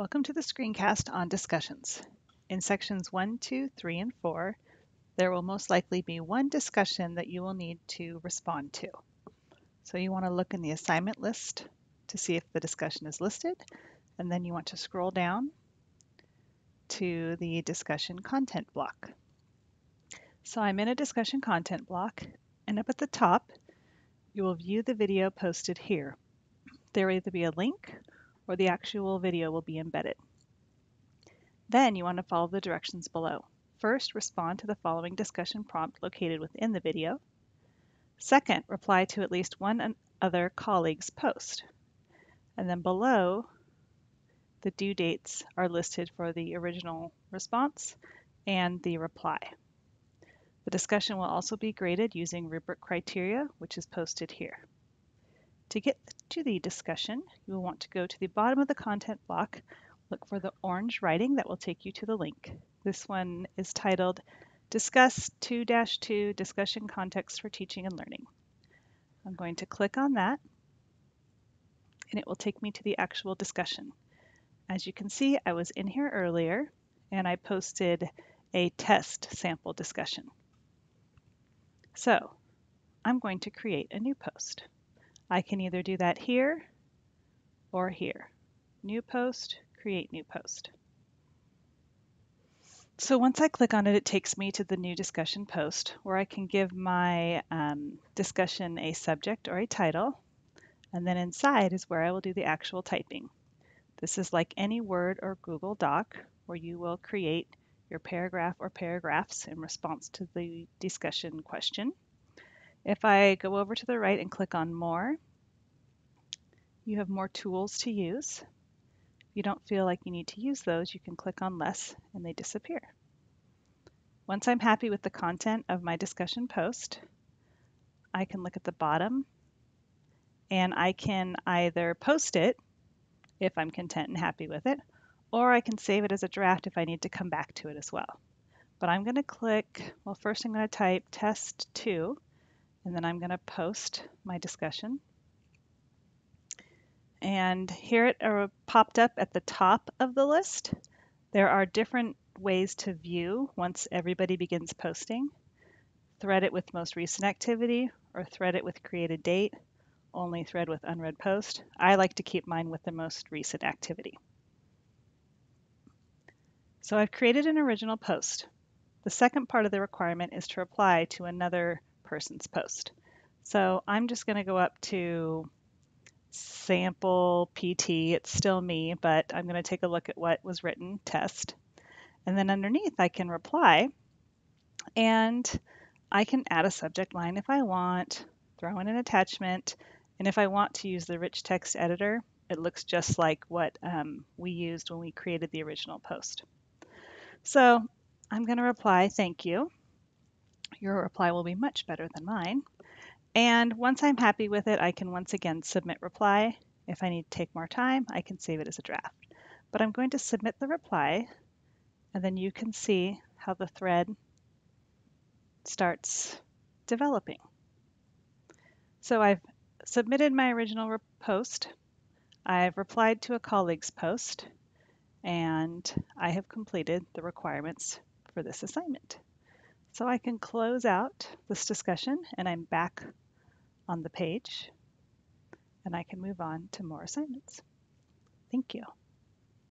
Welcome to the screencast on discussions. In sections 1, 2, 3, and 4, there will most likely be one discussion that you will need to respond to. So you want to look in the assignment list to see if the discussion is listed, and then you want to scroll down to the discussion content block. So I'm in a discussion content block, and up at the top, you will view the video posted here. There will either be a link or the actual video will be embedded. Then you want to follow the directions below. First, respond to the following discussion prompt located within the video. Second, reply to at least one other colleague's post. And then below, the due dates are listed for the original response and the reply. The discussion will also be graded using rubric criteria, which is posted here. To get to the discussion, you will want to go to the bottom of the content block, look for the orange writing that will take you to the link. This one is titled Discuss 2-2 Discussion Context for Teaching and Learning. I'm going to click on that, and it will take me to the actual discussion. As you can see, I was in here earlier, and I posted a test sample discussion. So I'm going to create a new post. I can either do that here or here. New post, create new post. So once I click on it, it takes me to the new discussion post where I can give my discussion a subject or a title, and then inside is where I will do the actual typing. This is like any Word or Google Doc where you will create your paragraph or paragraphs in response to the discussion question. If I go over to the right and click on More, you have more tools to use. If you don't feel like you need to use those, you can click on Less and they disappear. Once I'm happy with the content of my discussion post, I can look at the bottom and I can either post it if I'm content and happy with it, or I can save it as a draft if I need to come back to it as well. But I'm going to click, well, first I'm going to type test 2, and then I'm going to post my discussion. And here it popped up at the top of the list. There are different ways to view once everybody begins posting. Thread it with most recent activity, or thread it with created date, only thread with unread post. I like to keep mine with the most recent activity. So I've created an original post. The second part of the requirement is to reply to another person's post. So I'm just going to go up to sample PT. It's still me, but I'm going to take a look at what was written, test. And then underneath I can reply, and I can add a subject line if I want, throw in an attachment, and if I want to use the rich text editor, it looks just like what we used when we created the original post. So I'm going to reply, thank you. Your reply will be much better than mine. And once I'm happy with it, I can once again submit reply. If I need to take more time, I can save it as a draft. But I'm going to submit the reply, and then you can see how the thread starts developing. So I've submitted my original post, I've replied to a colleague's post, and I have completed the requirements for this assignment. So I can close out this discussion, and I'm back on the page, and I can move on to more assignments. Thank you.